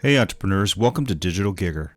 Hey entrepreneurs, welcome to Digital Gigger.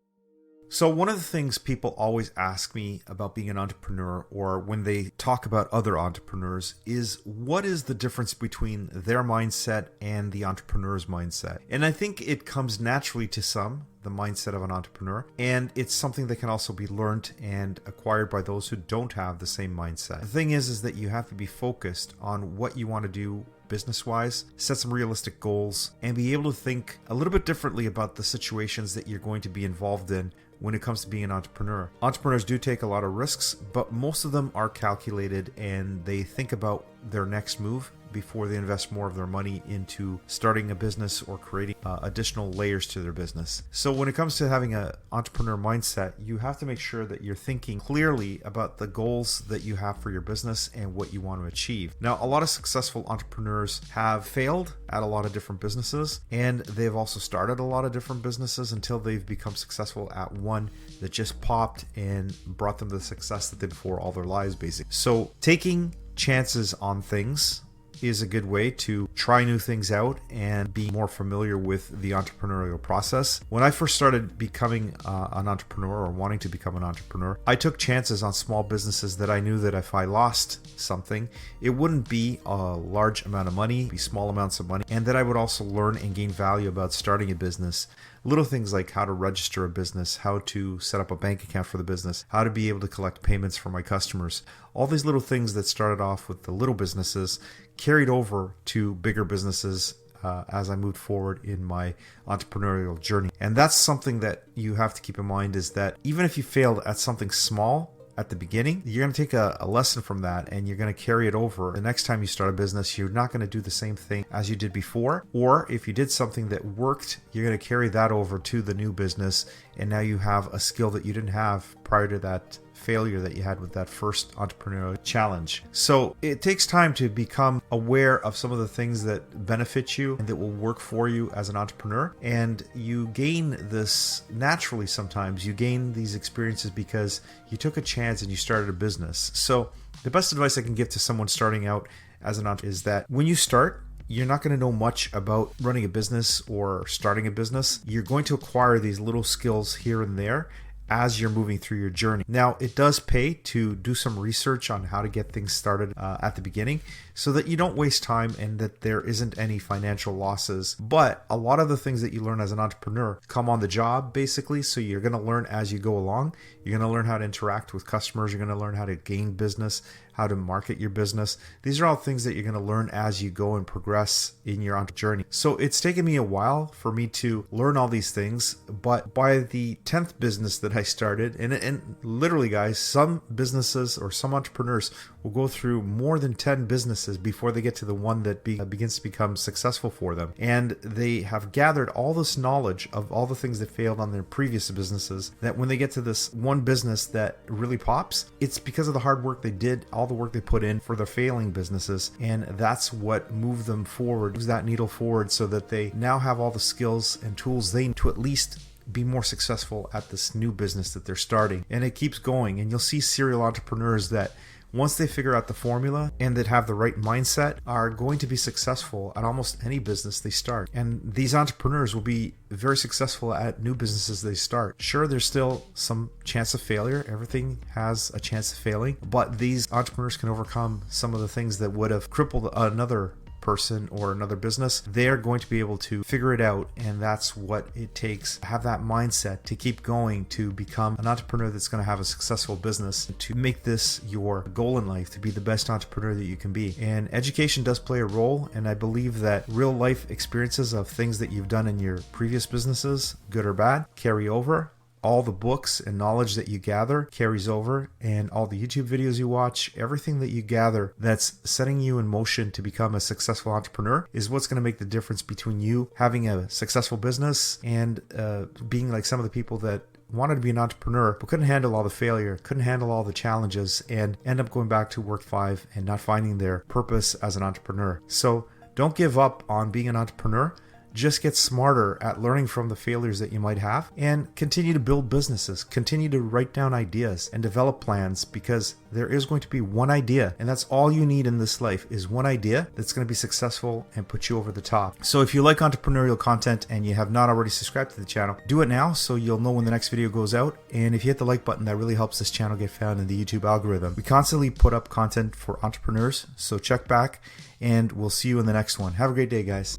So one of the things people always ask me about being an entrepreneur, or when they talk about other entrepreneurs, is what is the difference between their mindset and the entrepreneur's mindset? And I think it comes naturally to some, the mindset of an entrepreneur, and it's something that can also be learned and acquired by those who don't have the same mindset. The thing is that you have to be focused on what you want to do business-wise, set some realistic goals, and be able to think a little bit differently about the situations that you're going to be involved in when it comes to being an entrepreneur. Entrepreneurs do take a lot of risks, but most of them are calculated and they think about their next move before they invest more of their money into starting a business or creating additional layers to their business. So when it comes to having an entrepreneur mindset, you have to make sure that you're thinking clearly about the goals that you have for your business and what you want to achieve. Now, a lot of successful entrepreneurs have failed at a lot of different businesses, and they've also started a lot of different businesses until they've become successful at one that just popped and brought them the success that they did for all their lives, basically. So taking chances on things is a good way to try new things out and be more familiar with the entrepreneurial process. When I first started becoming an entrepreneur or wanting to become an entrepreneur, I took chances on small businesses that I knew that if I lost something, it wouldn't be a large amount of money, be small amounts of money, and that I would also learn and gain value about starting a business. Little things like how to register a business, how to set up a bank account for the business, how to be able to collect payments from my customers. All these little things that started off with the little businesses carried over to bigger businesses as I moved forward in my entrepreneurial journey. And that's something that you have to keep in mind, is that even if you failed at something small at the beginning, you're going to take a lesson from that and you're going to carry it over. The next time you start a business, you're not going to do the same thing as you did before. Or if you did something that worked, you're going to carry that over to the new business. And now you have a skill that you didn't have prior to that failure that you had with that first entrepreneurial challenge. So it takes time to become aware of some of the things that benefit you and that will work for you as an entrepreneur. And you gain this naturally sometimes. You gain these experiences because you took a chance and you started a business. So the best advice I can give to someone starting out as an entrepreneur is that when you start, you're not going to know much about running a business or starting a business. You're going to acquire these little skills here and there as you're moving through your journey. Now, it does pay to do some research on how to get things started at the beginning so that you don't waste time and that there isn't any financial losses. But a lot of the things that you learn as an entrepreneur come on the job, basically. So you're going to learn as you go along. You're going to learn how to interact with customers. You're going to learn how to gain business, how to market your business. These are all things that you're going to learn as you go and progress in your entrepreneur journey. So it's taken me a while for me to learn all these things, but by the 10th business that I started, and literally guys, some businesses or some entrepreneurs will go through more than 10 businesses before they get to the one that begins to become successful for them. And they have gathered all this knowledge of all the things that failed on their previous businesses, that when they get to this one business that really pops, it's because of the hard work they did, all the work they put in for their failing businesses. And that's what moved them forward, moves that needle forward, so that they now have all the skills and tools they need to at least be more successful at this new business that they're starting. And it keeps going. And you'll see serial entrepreneurs that once they figure out the formula and that have the right mindset are going to be successful at almost any business they start. And these entrepreneurs will be very successful at new businesses they start. Sure, there's still some chance of failure. Everything has a chance of failing, but these entrepreneurs can overcome some of the things that would have crippled another person or another business. They're going to be able to figure it out, and that's what it takes to have that mindset to keep going, to become an entrepreneur that's going to have a successful business, to make this your goal in life, to be the best entrepreneur that you can be. And education does play a role, and I believe that real life experiences of things that you've done in your previous businesses, good or bad, carry over. All the books and knowledge that you gather carries over, and all the YouTube videos you watch, everything that you gather that's setting you in motion to become a successful entrepreneur is what's going to make the difference between you having a successful business and being like some of the people that wanted to be an entrepreneur but couldn't handle all the failure, couldn't handle all the challenges, and end up going back to work 5 and not finding their purpose as an entrepreneur. So don't give up on being an entrepreneur. just get smarter at learning from the failures that you might have, and continue to build businesses, continue to write down ideas and develop plans, because there is going to be one idea, and that's all you need in this life, is one idea that's going to be successful and put you over the top. So if you like entrepreneurial content and you have not already subscribed to the channel, do it now so you'll know when the next video goes out. And if you hit the like button, that really helps this channel get found in the YouTube algorithm. We constantly put up content for entrepreneurs, so check back, and we'll see you in the next one. Have a great day, guys.